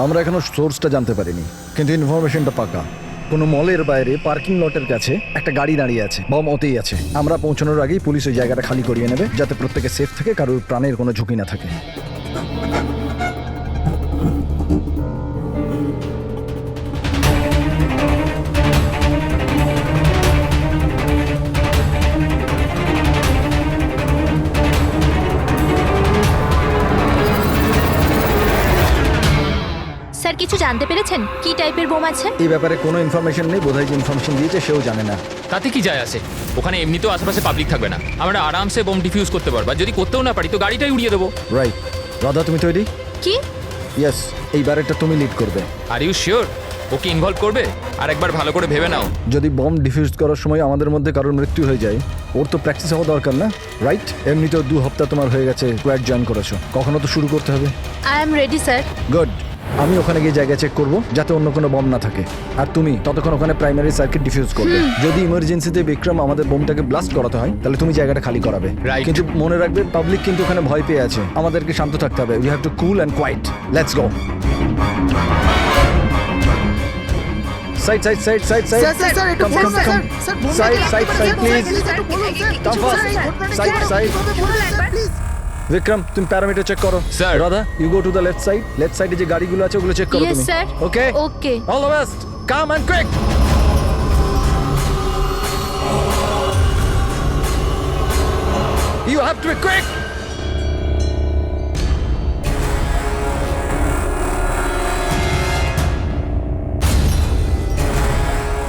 আমরা এখনো সোর্সটা জানতে পারিনি, কিন্তু ইনফরমেশনটা পাকা। কোনো মলের বাইরে পার্কিং লটের কাছে একটা গাড়ি দাঁড়িয়ে আছে, বম ওতেই আছে। আমরা পৌঁছানোর আগেই পুলিশ ওই জায়গাটা খালি করিয়ে নেবে, যাতে প্রত্যেকে সেফ থাকে, কারোর প্রাণের কোনো ঝুঁকি না থাকে। স্যার কিছু জানতে পেরেছেন কি টাইপের বোম আছে? এই ব্যাপারে কোনো ইনফরমেশন নেই, বোধহয় যে ইনফরমেশন দিয়েছে সেও জানে না। তাতে কি যায় আসে? ওখানে এমনিতেও আশেপাশে পাবলিক থাকবে না, আমরা আরামসে বোম ডিফিউজ করতে পারবো। আর যদি করতেও না পারি তো গাড়িটাই উড়িয়ে দেবো। রাইট। রাধা, তুমি তৈরি? কি? ইয়েস, এইবার এটা তুমি লিড করবে। Are you sure okay involve করবে? আর একবার ভালো করে ভেবে নাও। যদি বম ডিফিউজ করার সময় আমাদের মধ্যে কারোর মৃত্যু হয়ে যায়, ওর তো প্র্যাকটিস হওয়া দরকার না? রাইট। এমনিতেও 2 সপ্তাহ তোমার হয়ে গেছে স্কোয়াড জয়েন করেছো, কখনো তো শুরু করতে হবে। I am ready sir. Good. আমি ওখানে গিয়ে জায়গা চেক করব যাতে অন্য কোনো বম না থাকে, আর তুমি ততক্ষণ ওখানে প্রাইমারি সার্কিট ডিফিউজ করবে। যদি ইমার্জেন্সিতে বিক্রম আমাদের বোমটাকে ব্লাস্ট করাতে হয়, তাহলে তুমি জায়গাটা খালি করাবে। Right. কিন্তু মনে রাখবে, পাবলিক কিন্তু ওখানে ভয় পেয়ে আছে, আমাদেরকে শান্ত থাকতে হবে। We have to cool and quiet. Let's go. Side side side side side sir একটু Come, come, come. Side, side, side, please. Come fast. Side, side. Vikram, তুমি প্যারামিটার চেক করো। Sir. Radha, you go to the left side. Left সাইডে যে গাড়িগুলো আছে ওগুলো check করো yes তুমি। Sir. Okay okay. All the best. Come and quick. You have to be quick.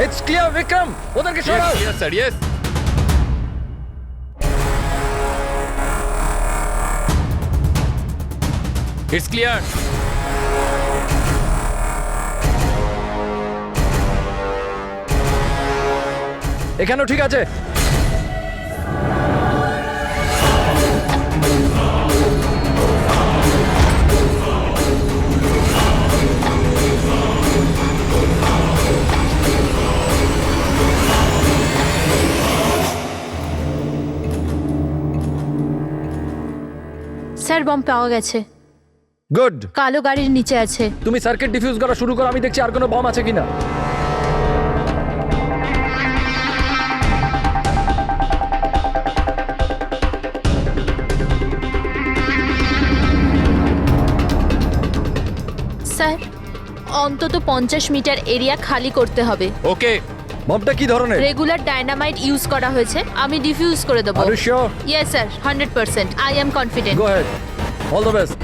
It's clear, Vikram. ওদেরকে সরাও। Yes sir, yes. It's clear. এখানেও ঠিক আছে। স্যার বম পাওয়া গেছে, গুড। কালো গাড়ির নিচে আছে। তুমি সার্কিট ডিফিউজ করা শুরু করো, আমি দেখছি আর কোনো বম আছে কিনা। স্যার অন্তত 50 মিটার এরিয়া খালি করতে হবে। ওকে। বমটা কি ধরনের? রেগুলার ডায়নামাইট ইউজ করা হয়েছে, আমি ডিফিউজ করে দেবো। Are you sure? Yes sir, 100%. I am confident. Go ahead. All the best.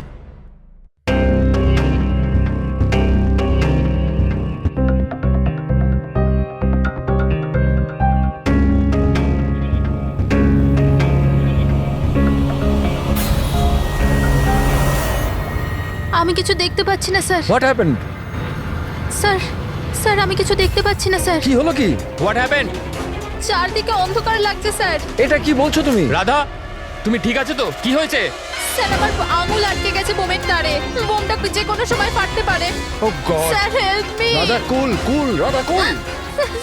আমি কিছু দেখতে পাচ্ছি না sir. What happened? Sir sir আমি কিছু দেখতে পাচ্ছি না স্যার। কি হলো কি? What happened? চারদিকে অন্ধকার লাগছে স্যার। এটা কি বলছো তুমি? রাধা, তুমি ঠিক আছে তো? কি হয়েছে? স্যার আমার আঙুল আটকে গেছে বোমের তারে, বোমটা যে কোনো সময় ফাটতে পারে। Oh God. Sir help me. Radha cool cool, Radha cool.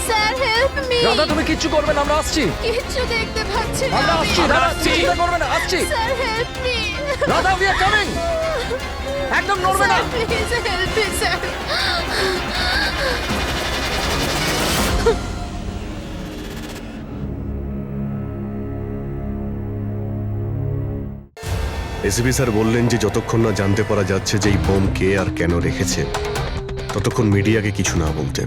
Sir help me. Radha তুমি কিচ্ছু করবে না, আমরা আসছি। কিছু দেখতে পাচ্ছি না আমরা আমি। আসছি, আমরা রাধা আসছি। চিন্তা করবে না, আসছি। Sir help me. Radha we are coming. একদম নড়বে না। Please help me sir. ACP sir বললেন যে যতক্ষণ না জানতে পারা যাচ্ছে যে এই বোম কে আর কেন রেখেছে, ততক্ষণ মিডিয়াকে কিছু না বলতে।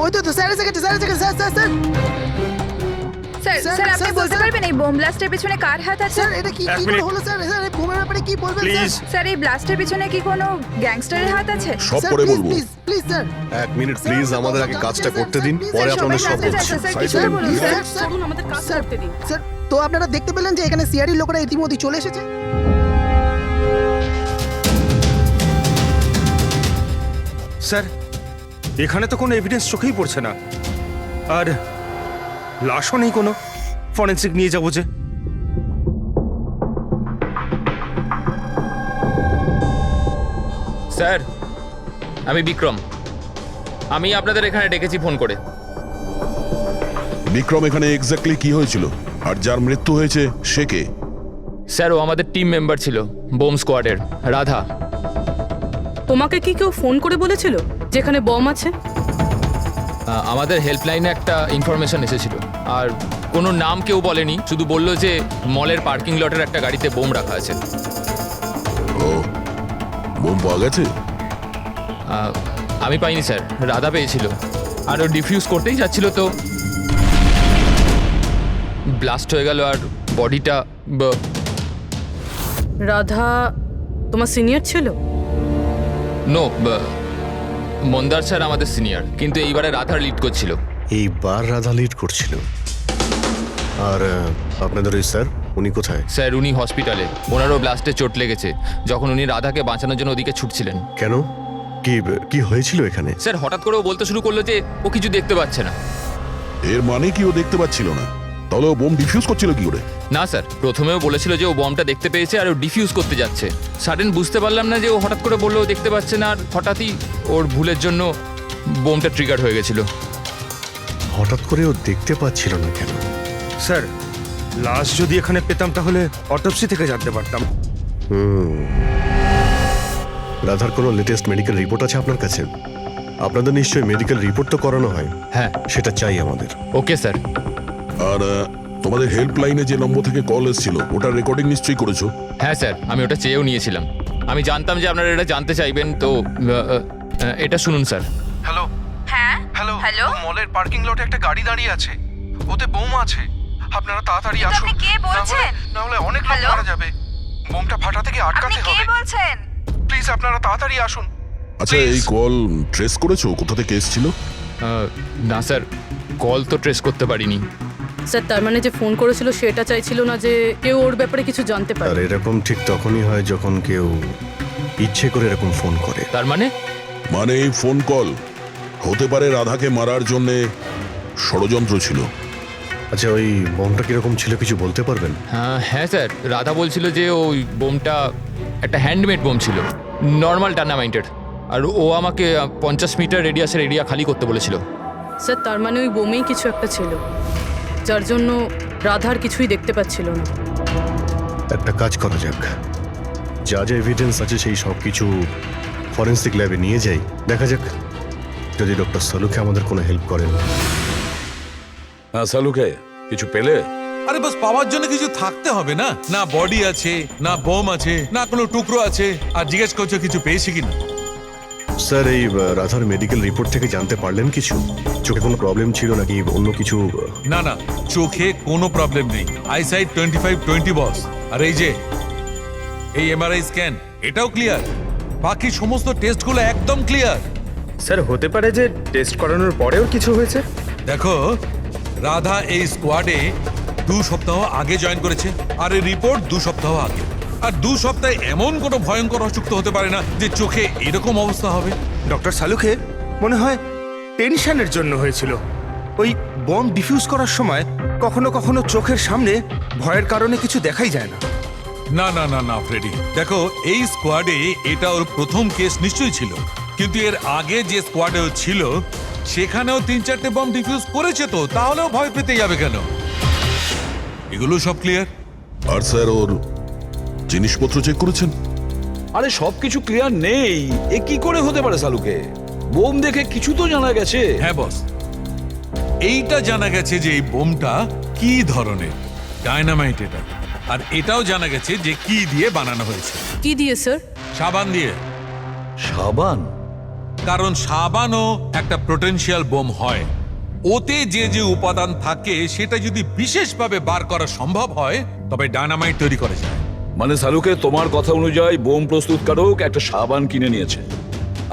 ওই তো স্যার এসে গেছে, স্যার এসে গেছে, sir sir sir sir sir, sir আপনি স্যার, বলতে স্যার। পারবেন এই বোম ব্লাস্টের পিছনে কার হাত আছে? স্যার এটা কি কি করে হলো স্যার? স্যার এই বোমের ব্যাপারে কি বলবেন স্যার? স্যার এই ব্লাস্টের পিছনে কি কোনো গ্যাংস্টারের হাত আছে? সব স্যার, পরে প্লিজ, বলবো। Please please sir. এক মিনিট প্লিজ, আমাদের আগে কাজটা করতে দিন, পরে স্যার, আপনাদের সবাই সব জানতে বলছি। চাইছে, স্যার, Side কিছু side, বলুন, please. স্যার। স্যার আমাদের কাজ করতে দিন। স্যার তো আপনারা দেখতে পেলেন যে এখানে সিআরডি লোকেরা ইতিমধ্যে চলে এসেছে। স্যার এখানে তো কোনো এভিডেন্স চোখেই পড়ছে না, আর লাশও নেই কোনো। ফরেন্সিক নিয়ে যাবো যে। স্যার, আমি বিক্রম। আমি আপনাদের এখানে ডেকেছি ফোন করে। বিক্রম, এখানে এক্স্যাক্টলি কি হয়েছিল আর যার মৃত্যু হয়েছে সে কে? স্যার ও আমাদের টিম মেম্বার ছিল বোম স্কোয়াডের, রাধা। তোমাকে কি কেউ ফোন করে বলেছিল যেখানে বম আছে? আমাদের হেল্পলাইনে একটা ইনফরমেশন এসেছিল, আর কোনো নাম কেউ বলেনি, শুধু বললো যে মলের পার্কিং লটের একটা গাড়িতে বোম রাখা আছে। ও, বোম পাওয়া গেছে? আমি পাইনি স্যার, রাধা পেয়েছিল, আর ও ডিফিউজ করতেই যাচ্ছিল তো ব্লাস্ট হয়ে গেল, আর বডিটা রাধা তোমার সিনিয়র ছিল? নো, মন্দার স্যার আমাদের সিনিয়র, কিন্তু এইবারে রাধার লিড করছিল। এইবার রাধা লিড করছিল। আর আপনাদের ওই স্যার, উনি কোথায়? স্যার উনি হসপিটালে, ওনারও ব্লাস্টে চোট লেগেছে যখন উনি রাধাকে বাঁচানোর জন্য ওদিকে ছুটছিলেন। কেন? কি কি হয়েছিল এখানে? স্যার হঠাৎ করে ও বলতে শুরু করলো যে ও কিছু দেখতে পাচ্ছে না। এর মানে কি ও দেখতে পাচ্ছিল না? তাহলে ও বোম ডিফিউজ করছিল কি করে? না স্যার, প্রথমেও বলেছিল যে ও বমটা দেখতে পেয়েছে আর ও ডিফিউজ করতে যাচ্ছে। সাডেন বুঝতে পারলাম না যে ও হঠাৎ করে বললো ও দেখতে পাচ্ছে না, আর হঠাৎই ওর ভুলের জন্য বোমটা ট্রিগার হয়ে গেছিল। হঠাৎ করে ও দেখতে পাচ্ছিল না কেন? স্যার, লাশ যদি এখানে পেতাম তাহলে অটোপসি থেকে জানতে পারতাম। রাধার কোনো লেটেস্ট মেডিকেল রিপোর্ট আছে আপনার কাছে? আপনাদের নিশ্চয়ই মেডিকেল রিপোর্ট তো করানো হয়। হ্যাঁ। সেটা চাই আমাদের। Okay sir. আর তোমাদের হেল্পলাইনে যে নম্বর থেকে কল এসেছিল ওটার রেকর্ডিং নিশ্চয়ই করেছো? হ্যাঁ স্যার, আমি ওটা চেয়েও নিয়েছিলাম। আমি জানতাম যে আপনারা এটা জানতে চাইবেন, তো এটা শুনুন স্যার। হ্যালো। হ্যাঁ হ্যালো। হ্যালো। মলের পার্কিং লটে একটা গাড়ি দাঁড়িয়ে আছে, ওতে বোম আছে। আপনারা তাড়াতাড়ি কিন্তু আসুন। আপনি কে বলছেন? না হলে অনেক লোক হ্যালো? মারা যাবে। বোমটা ফাটা থেকে আপনি আটকাতে কে হবে। বলছেন? প্লিজ আপনারা তাড়াতাড়ি আসুন। আচ্ছা, Please. এই কল ট্রেস করেছো কোথা থেকে এসেছিল? না স্যার, কল তো ট্রেস করতে পারিনি। স্যার তার মানে যে ফোন করেছিল সেটা চাইছিল না যে কেউ ওর ব্যাপারে কিছু জানতে আর পারে। এরকম ঠিক তখনই হয় যখন কেউ ইচ্ছে করে এরকম ফোন করে। তার মানে মানে এই ফোন কল হতে পারে রাধাকে মারার জন্য ষড়যন্ত্র ছিল। আচ্ছা, ওই বোমটা কিরকম ছিল কিছু বলতে পারবেন? হ্যাঁ স্যার, রাধা বলছিল যে ওই বোমটা একটা হ্যান্ডমেড বোম ছিল, নর্মাল ডায়নামাইটের, আর ও আমাকে 50 মিটার রেডিয়াসের এরিয়া খালি করতে বলেছিল। স্যার তার মানে ওই বোমেই কিছু একটা ছিল, যার জন্য রাধার কিছুই দেখতে পাচ্ছিল না। একটা কাজ করা যাক, যা যা এভিডেন্স আছে সেই সব কিছু ফরেন্সিক ল্যাবে নিয়ে যাই, দেখা যাক যদি ডক্টর সালুকে আমাদের কোনো হেল্প করেন। সালুকে কিছু পেলে? আরে বাস পাওয়ার জন্য কিছু থাকতে হবে না? না বডি আছে, না বোম আছে, না কোনো টুকরো আছে, আর জিজ্ঞেস করছো কিছু পেয়েছি কিনা। স্যার, এই রাধার মেডিকেল রিপোর্ট থেকে জানতে পারলেন কিছু? চোখে কোনো প্রবলেম ছিল নাকি অন্য কিছু? না না, চোখে কোনো প্রবলেম নেই। আইসাইট 25/20 বস। আর এই যে এই এমআরআই স্ক্যান, এটাও ক্লিয়ার। বাকি সমস্ত টেস্টগুলো একদম ক্লিয়ার। স্যার, হতে পারে যে টেস্ট করানোর পরেও কিছু হয়েছে। দেখো, রাধা এই স্কোয়াডে 2 সপ্তাহ আগে জয়েন করেছে, আর এই রিপোর্ট 2 সপ্তাহ আগে। আর 2 সপ্তাহে এমন কোনো ভয়ঙ্কর অসুখ তো হতে পারে না যে চোখে এরকম অবস্থা হবে। ডক্টর সালুকে মনে হয় টেনশনের জন্য হয়েছিল। ওই বম ডিফিউজ করার সময় কখনো কখনো চোখের সামনে ভয়ের কারণে কিছু দেখাই যায় না। না না না না ফ্রেডি, দেখো এই স্কোয়াডে এটা ওর প্রথম কেস নিশ্চয়ই ছিল, কিন্তু এর আগে যে স্কোয়াডে ও ছিল সেখানেও 3-4টে বম ডিফিউজ করেছে, তো তাহলেও ভয় পেতে যাবে কেন? এগুলো সব ক্লিয়ার। আর স্যার ওর জিনিসপত্র চেক করেছেন? আরে সবকিছু ক্লিয়ার নেই, এ কি করে হতে পারে সালুকে? বোম দেখে কিছু তো জানা গেছে। হ্যাঁ বস, এইটা জানা গেছে যে এই বোমটা কি ধরনের, ডায়নামাইট এটা। আর এটাও জানা গেছে যে কি দিয়ে বানানো হয়েছে। কি দিয়ে স্যার? সাবান দিয়ে। সাবান? কারণ সাবানও একটা পোটেনশিয়াল বোম হয়। ওতে যে যে উপাদান থাকে সেটা যদি বিশেষভাবে বার করা সম্ভব হয় তবে ডায়নামাইট তৈরি করা যায়। মানে সালুকে তোমার কথা অনুযায়ী বোম প্রস্তুতকারক একটা সাবান কিনে নিয়েছে,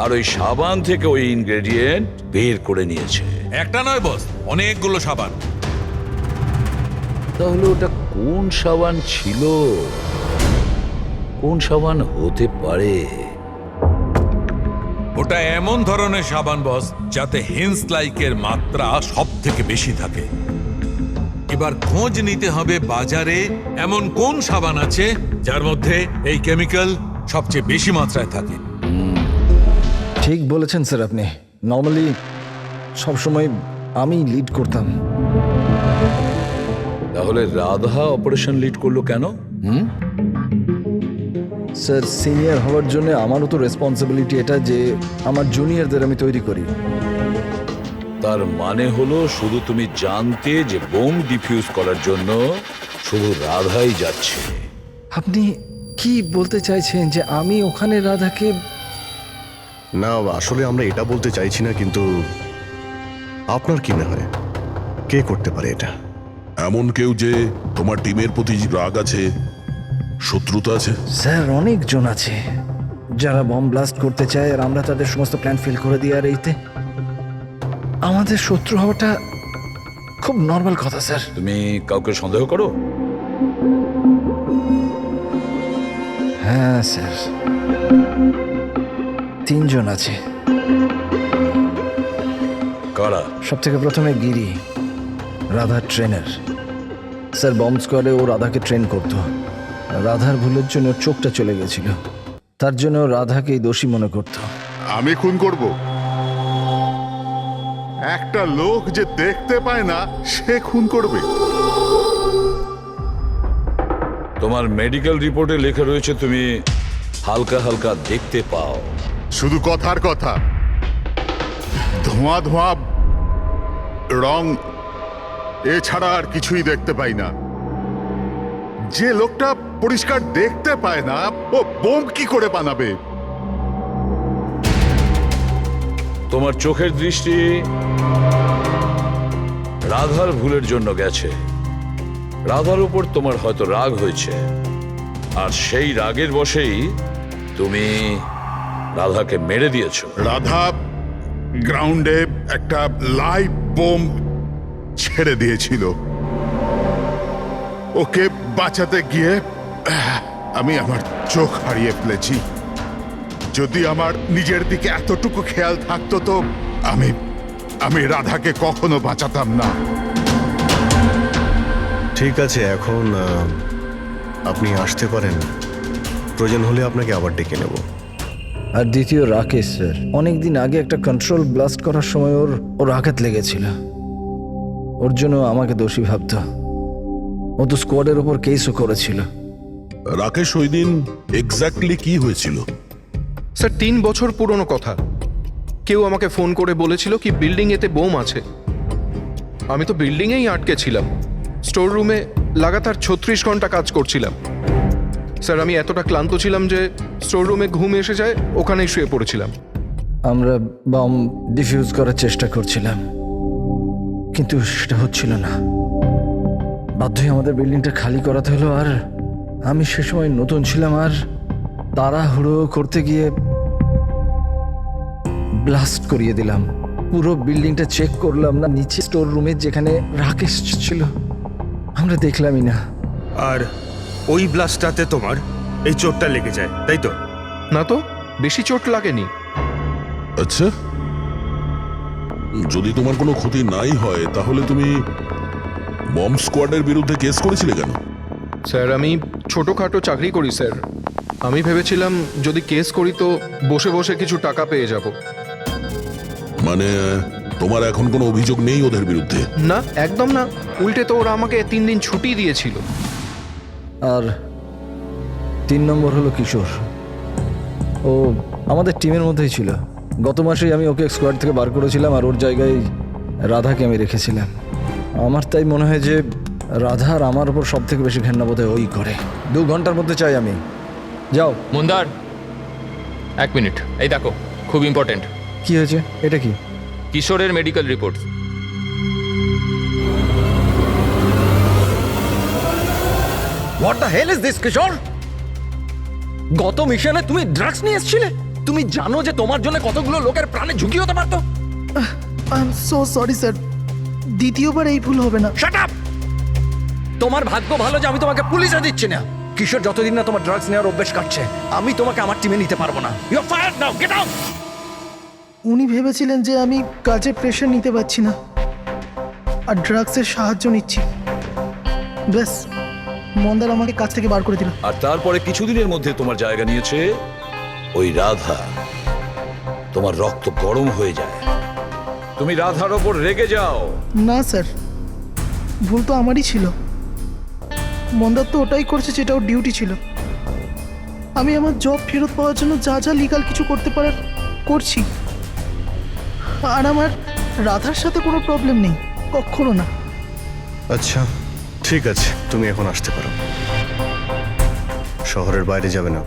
আর ওই সাবান থেকে ওই ইনগ্রেডিয়েন্ট বের করে নিয়েছে। একটা নয় বস, অনেকগুলো সাবান। তাহলে ওটা কোন সাবান ছিল? কোন সাবান হতে পারে? ওটা এমন ধরনের সাবান বস যাতে হেন্স লাইকের মাত্রা সব থেকে বেশি থাকে। এবার খোঁজ নিতে হবে বাজারে এমন কোন সাবান আছে যার মধ্যে এই কেমিক্যাল সবচেয়ে বেশি মাত্রায় থাকে। ঠিক বলেছেন স্যার আপনি। নর্মালি সবসময় আমি লিড করতাম। তাহলে রাধা অপারেশন লিড করলো কেন? স্যার সিনিয়র হওয়ার জন্য আমারও তো রেসপন্সিবিলিটি এটা যে আমার জুনিয়রদের আমি তৈরি করি। তার মানে হলো শুধু তুমি জানতে যে বোম ডিফিউজ করার জন্য শুধু রাধাই যাচ্ছে। আপনি কি বলতে চাইছেন যে আমি ওখানে রাধাকে? না, আসলে আমরা এটা বলতে চাইছি না, কিন্তু আপনার কি মনে হয় কে করতে পারে এটা? এমন কেউ যে তোমার টিমের প্রতি রাগ আছে, শত্রুতা আছে? স্যার অনেকজন আছে যারা বম ব্লাস্ট করতে চায়, আর আমরা তাদের সমস্ত প্ল্যান ফেল করে দিই। আর এইতে আমাদের শত্রু হওয়াটা খুব নর্মাল কথা স্যার। তুমি কাউকে সন্দেহ করো? হ্যাঁ স্যার, 3 জন আছে। কারা? সব থেকে প্রথমে গিরি, রাধার ট্রেনার। স্যার বম স্কোয়াডে ও রাধাকে ট্রেন করতো। রাধার ভুলের জন্য ওর চোখটা চলে গেছিল, তার জন্য ও রাধাকেই দোষী মনে করতো। আমি খুন করব? একটা লোক যে দেখতে পায় না সে খুন করবে? তোমার মেডিকেল রিপোর্টে লেখা রয়েছে তুমি হালকা হালকা দেখতে পাও। শুধু কথার কথা, ধোঁয়া ধোঁয়া রং এছাড়া আর কিছুই দেখতে পাই না। যে লোকটা পরিষ্কার দেখতে পায় না ও বোম কি করে বানাবে? তোমার চোখের দৃষ্টি রাধার ভুলের জন্য গেছে। রাধার উপর তোমার হয়তো রাগ হয়েছে, আর সেই রাগের বশেই তুমি রাধাকে মেরে দিয়েছো। রাধা গ্রাউন্ডে একটা লাইভ বোম ছেড়ে দিয়েছিল। ওকে বাঁচাতে গিয়ে আমি আমার চোখ হারিয়ে ফেলেছি। যদি আমার নিজের দিকে এতটুকু খেয়াল থাকতো তো আমি রাধাকে কখনো বাঁচাতাম না। ঠিক আছে, এখন আপনি আসতে পারেন। প্রয়োজন হলে আপনাকে আবার ডেকে নেব। আর দ্বিতীয় রাকেশ স্যার, অনেকদিন আগে একটা কন্ট্রোল ব্লাস্ট করার সময় ওর আঘাত লেগেছিল। ওর জন্য আমাকে দোষী ভাবতো। ও তো স্কোয়াডের ওপর কেসও করেছিল। রাকেশ, ওই দিন এক্স্যাক্টলি কি হয়েছিল? স্যার 3 বছর পুরনো কথা। কেউ আমাকে ফোন করে বলেছিল কি বিল্ডিং এতে বোম আছে। আমি তো বিল্ডিংয়েই আটকে ছিলাম। স্টোর রুমে লাগাতার 36 ঘন্টা কাজ করছিলাম। স্যার আমি এতটা ক্লান্ত ছিলাম যে স্টোর রুমে ঘুম এসে যায়, ওখানেই শুয়ে পড়েছিলাম। আমরা বম ডিফিউজ করার চেষ্টা করছিলাম, কিন্তু সেটা হচ্ছিল না। বাধ্যই আমাদের বিল্ডিংটা খালি করাতে হলো। আর আমি সে সময় নতুন ছিলাম, আর তাড়াহুড়ো করতে গিয়ে ব্লাস্ট করিয়ে দিলাম। পুরো বিল্ডিংটা চেক করলাম না, নিচে স্টোর রুমে যেখানে রাকেশ ছিল আমরা দেখলামই না। আর ওই ব্লাস্টটাতে তোমার এই চোটটা লেগে যায়, তাই তো? না তো, বেশি চোট লাগেনি। আচ্ছা, যদি তোমার কোনো ক্ষতি নাই হয় তাহলে তুমি বম স্কোয়াডের বিরুদ্ধে কেস করেছিলে কেন? স্যার আমি ছোটোখাটো চাকরি করি স্যার। আমি ভেবেছিলাম যদি কেস করি তো বসে বসে কিছু টাকা পেয়ে যাব। মানে তোমার এখন কোনো অভিযোগ নেই ওদের বিরুদ্ধে? না, একদম না। উল্টে তো ওরা আমাকে 3 দিন ছুটি দিয়েছিল। আর 3 নম্বর হলো কিশোর। ও আমাদের টিমের মধ্যেই ছিল। গত মাসেই আমি ওকে স্কোয়াড থেকে বার করেছিলাম, আর ওর জায়গায় রাধাকে আমি রেখেছিলাম। আমার তাই মনে হয় যে রাধা আর আমার ওপর সব থেকে বেশি ঘেন্না বোধহয় ওই করে। 2 ঘন্টার মধ্যে চাই আমি। যাও। মন্দার, 1 মিনিট। এই দেখো, খুব ইম্পর্টেন্ট। কি হয়েছে? এটা কি? কিশোরের medical report. What the hell is this Kishore? গত মিশনে তুমি ড্রাগস নিয়ে এসেছিলে। তুমি জানো যে তোমার জন্য কতগুলো লোকের প্রাণে ঝুঁকি হতে পারতো। I am so sorry sir, দ্বিতীয়বার এই ভুল হবে না। Shut up! তোমার ভাগ্য ভালো যে আমি তোমাকে পুলিশে দিচ্ছি না। কিশোর যতদিন না তোমার ড্রাগস নেওয়ার অভ্যেস কাটছে, আমি তোমাকে আমার টিমে নিতে পারবো না। You are fired now, get out! উনি ভেবেছিলেন যে আমি কাজে প্রেশার নিতে পারছি না আর ড্রাগসের সাহায্য নিচ্ছি। ব্যাস, মন্দার আমাকে কাজ থেকে বার করে দিল। আর তারপরে কিছুদিনের মধ্যে তোমার জায়গা নিয়েছে ওই রাধা। তোমার রক্ত গরম হয়ে যায়, তুমি রাধার ওপর রেগে যাও। না স্যার, ভুল তো আমারই ছিল। মন্দার তো ওটাই করছে যেটা ওর ডিউটি ছিল। আমি আমার জব ফেরত পাওয়ার জন্য যা যা লিগাল কিছু করতে পারার করছি। আর আমার রাধার সাথে কোনো প্রবলেম নেই, কখনো না। আচ্ছা ঠিক আছে, তুমি এখন আসতে পারো। শহরের বাইরে যাবে না।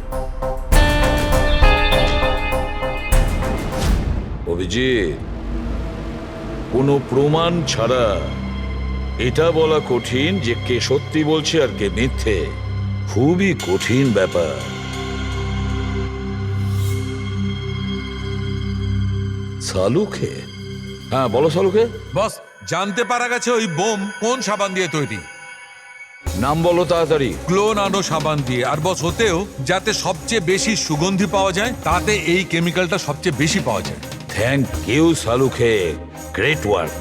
অভিজিৎ, কোনো প্রমাণ ছাড়া এটা বলা কঠিন যে কে সত্যি বলছে আর কে মিথ্যে। খুবই কঠিন ব্যাপার। সালুকে? হ্যাঁ বলো সালুকে। বস, জানতে পারা গেছে ওই বোম কোন সাবান দিয়ে তৈরি। নাম বলো তাড়াতাড়ি। ক্লোনানো সাবান দিয়ে। আর বস, হতেও যাতে সবচেয়ে বেশি সুগন্ধি পাওয়া যায়, তাতে এই কেমিক্যালটা সবচেয়ে বেশি পাওয়া যায়। থ্যাংক ইউ সালুকে, গ্রেট ওয়ার্ক।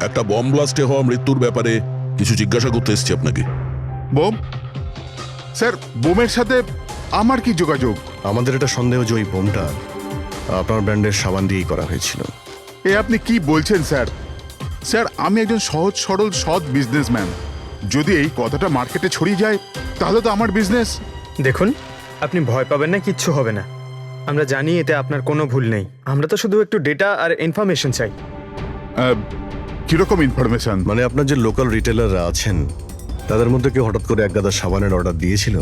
একটা বম ব্লাস্টে হওয়া মৃত্যুর ব্যাপারে কিছু জিজ্ঞাসা করতে এসেছি আপনাকে। বোম? স্যার, বোমের সাথে আমার কি যোগাযোগ? আমাদের এটা সন্দেহ যে ওই বোমটা আপনার ব্র্যান্ডের সাবান দিয়েই করা হয়েছিল। এ আপনি কি বলছেন স্যার? স্যার, আমি একজন সহজ সরল সৎ বিজনেসম্যান। যদি এই কথাটা মার্কেটে ছড়িয়ে যায় তাহলে তো আমার বিজনেস। দেখুন, আপনি ভয় পাবেন না, কিচ্ছু হবে না। আমরা জানি এতে আপনার কোনো ভুল নেই। আমরা তো শুধু একটু ডেটা আর ইনফরমেশন চাই। কিরকম ইনফরমেশন? মানে আপনার যে লোকাল রিটেলাররা আছেন তাদের মধ্যে কেউ হঠাৎ করে এক গাদা সাবানের অর্ডার দিয়েছিল?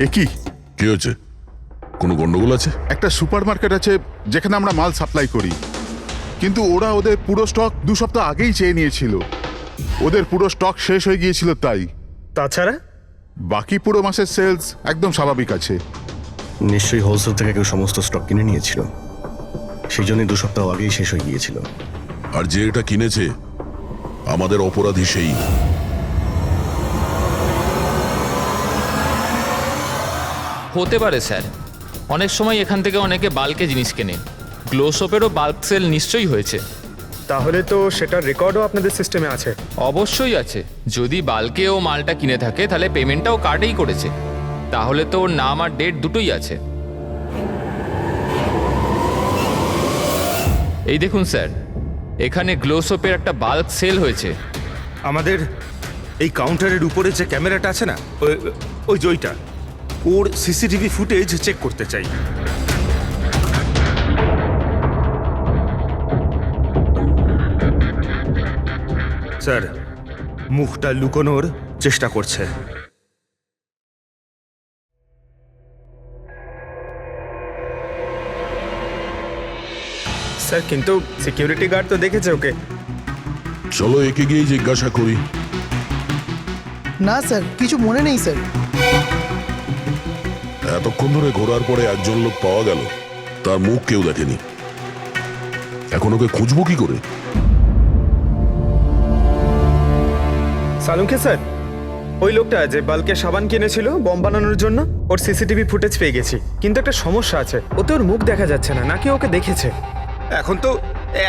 এ কি কি হয়েছে? কোনো গন্ডগোল আছে? একটা সুপার মার্কেট আছে যেখানে আমরা মাল সাপ্লাই করি, কিন্তু ওরা ওদের পুরো স্টক 2 সপ্তাহ আগেই চেয়ে নিয়েছিল। ওদের পুরো স্টক শেষ হয়ে গিয়েছিল তাই। তাছাড়া বাকি পুরো মাসের সেলস একদম স্বাভাবিক আছে। নিশ্চয়ই হোলসেল থেকে কেউ সমস্ত স্টক কিনে নিয়েছিল, সেই জন্যই 2 সপ্তাহ আগেই শেষ হয়ে গিয়েছিল। আর যে এটা কিনেছে আমাদের অপরাধী সেই। হতে পারে স্যার, অনেক সময় এখান থেকে অনেকে বাল্কে জিনিস কেনে। গ্লো সোপেরও বাল্ক সেল নিশ্চয়ই হয়েছে। তাহলে তো সেটার রেকর্ডও আপনাদের সিস্টেমে আছে। অবশ্যই আছে। যদি বাল্কে ও মালটা কিনে থাকে তাহলে পেমেন্টটাও কার্ডেই করেছে। তাহলে তো ওর নাম আর ডেট দুটোই আছে। এই দেখুন স্যার, এখানে গ্লো সোপের একটা বাল্ক সেল হয়েছে। আমাদের এই কাউন্টারের উপরে যে ক্যামেরাটা আছে না, ওই জয়টা, ওর সিসিটিভি ফুটেজ চেক করতে চাই। স্যার, মুখটা লুকোনোর চেষ্টা করছে। স্যার, কিন্তু সিকিউরিটি গার্ড তো দেখেছে ওকে। চলো একে গিয়ে জিজ্ঞাসা করি। না স্যার, কিছু মনে নেই স্যার। এতক্ষণ ধরে ঘোরার পরে একজন লোক পাওয়া গেল, তার মুখ কেউ দেখেনি। এখন ওকে খুঁজবো কি করে? সালুকে স্যার, ওই লোকটা যে বাল্কে সাবান কিনেছিল বম বানানোর জন্য, ওর সিসিটিভি ফুটেজ পেয়ে গেছি। কিন্তু একটা সমস্যা আছে, ওতে ওর মুখ দেখা যাচ্ছে না, নাকি ওকে দেখেছে। এখন তো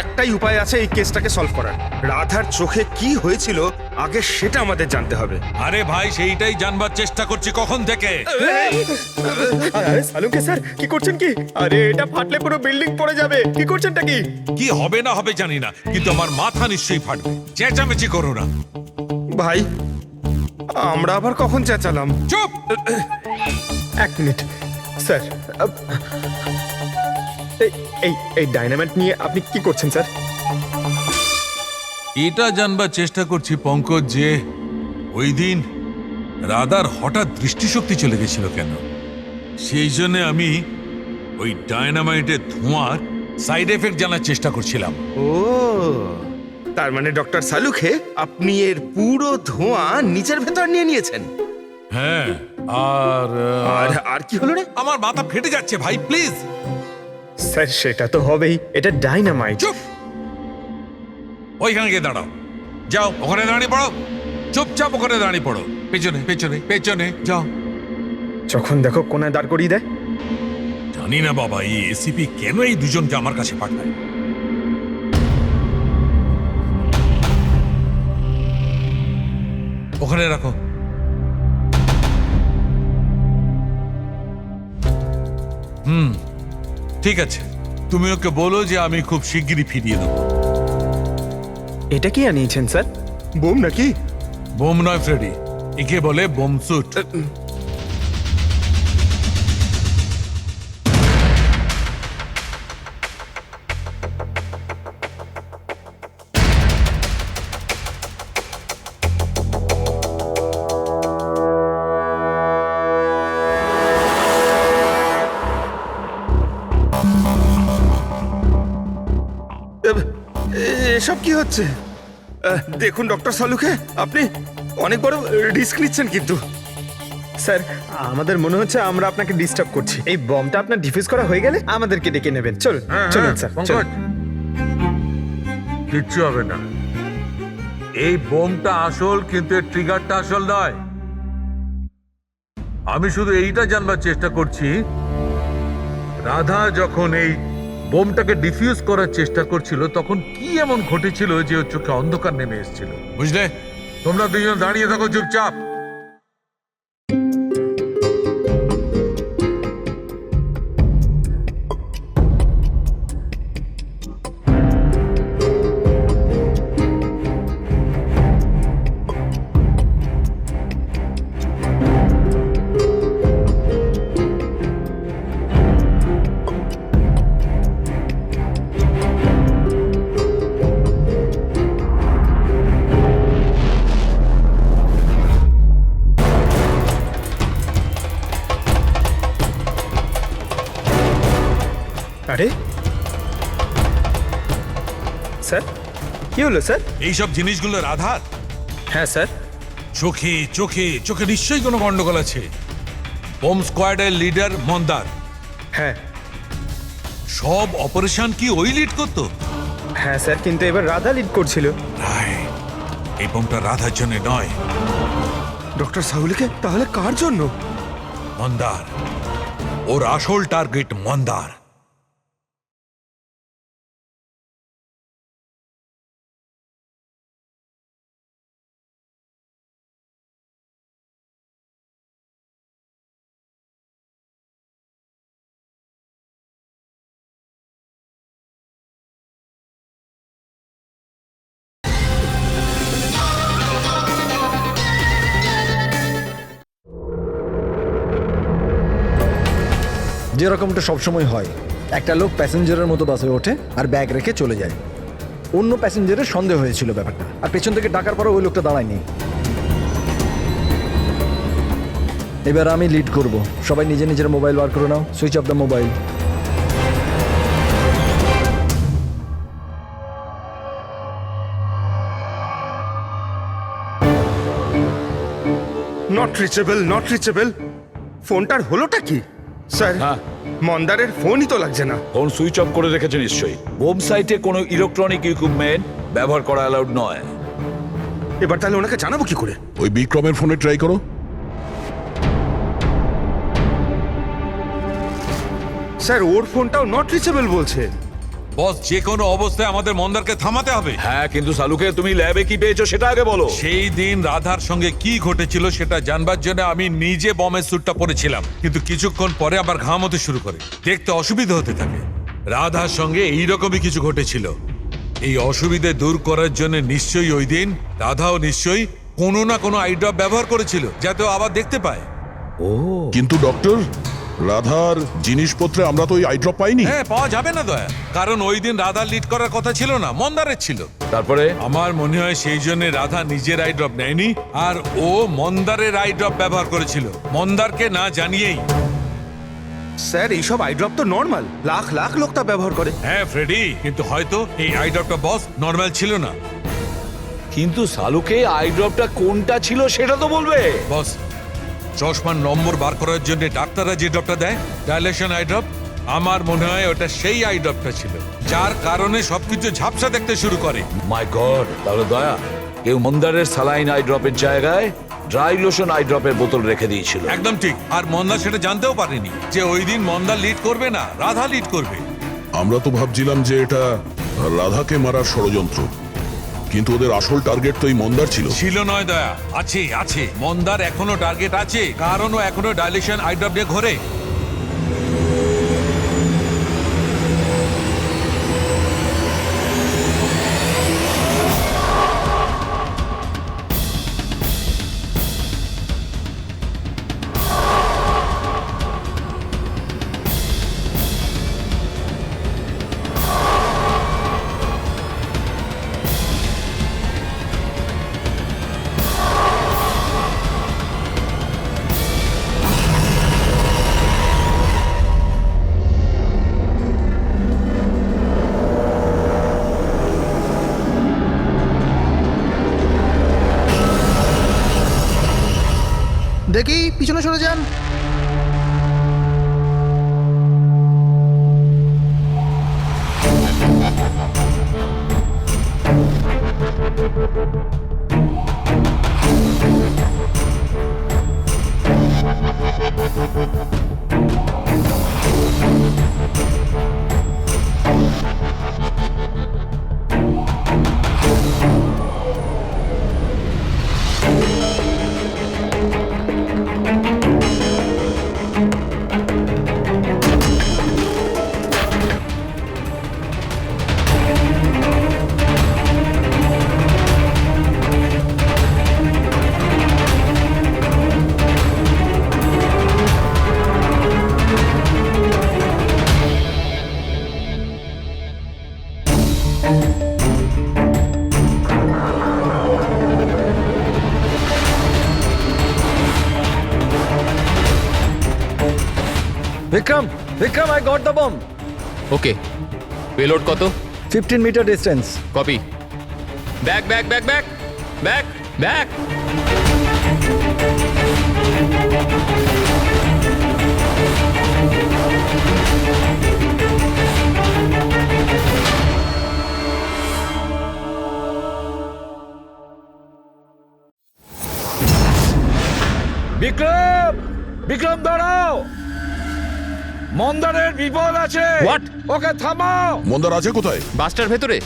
একটাই উপায় আছে এই কেসটাকে সলভ করার। রাধার চোখে কি হয়েছিল আগে সেটা আমাদের জানতে হবে। আরে ভাই, সেইটাই জানবার চেষ্টা করছি কখন থেকে। আরে সালুকে স্যার, কি করছেন কি? আরে এটা ফাটলে পুরো বিল্ডিং পড়ে যাবে। কি করছেনটা কি? কি হবে না হবে জানি না, কিন্তু আমার মাথা নিশ্চয়ই ফাটবে। চেঁচামেচি করো না ভাই। আমরা আবার কখন চেঁচালাম? চুপ! 1 মিনিট স্যার। এই ডাইনামাইট নিয়ে আপনি কি করছেন স্যার? এটা জানবার চেষ্টা করছি পঙ্কজ, যে ওই দিন রাধার হঠাৎ দৃষ্টিশক্তি চলে গেছিল কেন। সেই জন্য আমি ওই ডায়নামাইটের ধোঁয়ার সাইড এফেক্ট জানার চেষ্টা করছিলাম। ও, তার মানে ডক্টর সালুখে আপনি এর পুরো ধোঁয়া নিজের ভেতর নিয়ে নিয়েছেন? হ্যাঁ। আর আর কি হলো রে? আমার মাথা ফেটে যাচ্ছে ভাই, প্লিজ। স্যার, সেটা তো হবেই, এটা ডাইনামাইট। চুপ! ওইখানে গিয়ে দাঁড়াও। যাও ওখানে দাঁড়িয়ে পড়ো, চুপচাপ ওখানে দাঁড়িয়ে পড়ো, পেছনে পেছনে পেছনে যাও। যখন দেখো কোনায় দাঁড় করিয়ে দেয়। জানি না বাবা, এই এসিপি কেন এই দুজনকে আমার কাছে পাঠায়। ওখানে রাখো। ঠিক আছে, তুমি ওকে বলো যে আমি খুব শিগগিরই ফিরিয়ে দেবো। এটা কি আনিয়েছেন স্যার? বোম নাকি? বোম নয় ফ্রেডি, একে বলে বোম স্যুট। এসব কি হচ্ছে? দেখুন ডক্টর সালুকে, আপনি অনেক বড় রিস্ক নিচ্ছেন কিন্তু। স্যার, আমাদের মনে হচ্ছে আমরা আপনাকে ডিস্টার্ব করছি। এই বমটা আপনার ডিফিউজ করা হয়ে গেলে আমাদেরকে ডেকে নেবেন। চলুন চলুন স্যার, চলুন। কিচ্ছু হবে না। এই বোমটা আসল, কিন্তু এর ট্রিগারটা আসল নয়। আমি শুধু এইটা জানবার চেষ্টা করছি, রাধা যখন এই বোমটাকে ডিফিউজ করার চেষ্টা করছিল তখন কি এমন ঘটেছিল যে ওর চোখে অন্ধকার নেমে এসেছিল, বুঝলে? তোমরা দুজন দাঁড়িয়ে থাকো চুপচাপ। আরে স্যার, কি হলো স্যার? এইসব জিনিসগুলো রাধার? হ্যাঁ স্যার। চোখে চোখে চোখে নিশ্চয়ই কোনো গন্ডগোল আছে। বোম স্কোয়াডের লিডার মন্দার। হ্যাঁ সব অপারেশন কি ওই লিড করতো? হ্যাঁ স্যার, কিন্তু এবার রাধা লিড করছিল। এই বোমটা রাধার জন্য নয়। ডক্টর সাহুলিকে তাহলে কার জন্য? মন্দার, ওর আসল টার্গেট মন্দার। যেরকমটা সবসময় হয়, একটা লোক প্যাসেঞ্জারের মতো বাসে ওঠে আর ব্যাগ রেখে চলে যায়। অন্য প্যাসেঞ্জারের সন্দেহ হয়েছিল ব্যাপারটা, আর পেছন থেকে ডাকার পরও ওই লোকটা দাঁড়ায়নি। এবার আমি লিড করব। সবাই নিজে নিজের মোবাইল বার করে নাও। Switch off the mobile. Not reachable, not reachable. ফোনটার হলোটা কি? স্যার, মন্দারের ফোনই তো লাগছে না। ফোন সুইচ অফ করে রেখেছে নিশ্চয়ই। বোম সাইটে কোনো ইলেকট্রনিক ইকুইপমেন্ট ব্যবহার করা অ্যালাউড নয়। এবার তাহলে ওনাকে জানাবো কি করে? ওই বিক্রমের ফোনে ট্রাই করো। স্যার, ওর ফোনটাও নট রিচেবল বলছে। বস, যে কোনো অবস্থায় আমাদের মন্দারকে থামাতে হবে। হ্যাঁ, কিন্তু সালুকে তুমি ল্যাবে কি পেয়েছো সেটা আগে বলো। সেই দিন রাধার সঙ্গে কি ঘটেছিল সেটা জানবার জন্য আমি নিজে বমের স্যুটটা পরেছিলাম, কিন্তু কিছুক্ষণ পরে আবার ঘাম হতে শুরু করে, দেখতে অসুবিধা হতে থাকে। রাধার সঙ্গে এইরকমই কিছু ঘটেছিল। এই অসুবিধে দূর করার জন্য নিশ্চয়ই ওই দিন রাধাও নিশ্চয়ই কোনো না কোনো আই ড্রপ ব্যবহার করেছিল, যাতে ও আবার দেখতে পায়। ও, কিন্তু ডক্টর, রাধার জিনিসপত্রে আমরা তো ওই আই ড্রপ পাইনি। হ্যাঁ, পাওয়া যাবে না দয়া, কারণ ওই দিন রাধার লিড করার কথা ছিল না, মন্দারের ছিল। তারপরে আমার মনে হয় সেই জন্য রাধা নিজের আই ড্রপ নেয়নি, আর ও মন্দারের আই ড্রপ ব্যবহার করেছিল, মন্দারকে না জানিয়েই। স্যার, এইসব আই ড্রপ তো নর্মাল, লাখ লাখ লোক তা ব্যবহার করে। হ্যাঁ ফ্রেডি, কিন্তু হয়তো এই আই ড্রপটা বস নর্মাল ছিল না। কিন্তু সালুকে আই ড্রপটা কোনটা ছিল সেটা তো বলবে। বস, চশমার নম্বর বার করার জন্য ডাক্তাররা যে ড্রপটা দেয়, ডাইলেশন আই ড্রপ, আমার মনে হয় ওটা সেই আই ড্রপটা ছিল, যার কারণে সবকিছু ঝাপসা দেখতে শুরু করে। মাই গড, তাহলে দয়া কেউ মন্দারের স্যালাইন আই ড্রপের জায়গায় ড্রাই লোশন আই ড্রপের বোতল রেখে দিয়েছিল। একদম ঠিক। আর মন্দার সেটা জানতেও পারেনি যে ওই দিন মন্দার লিড করবে না, রাধা লিড করবে। আমরা তো ভাবছিলাম যে এটা রাধাকে মারার ষড়যন্ত্র, কিন্তু ওদের আসল টার্গেট তো এই মন্দার ছিল। ছিল নয় দয়া, আছে আছে। মন্দার এখনো টার্গেট আছে, কারণ ও এখনো ডাইলেশন আই ড্রপ দিয়ে ঘোরে। দেখি পিছনে সরে যান। Vikram, Vikram, I got the bomb. Okay, payload কত? 15 metre distance. Copy. Back back back back back back. Vikram, Vikram দাঁড়াও, মন্দারের বিপদ আছে। What? ওকে থামাও। মন্দার আছে কোথায়? বাসটার ভেতরে।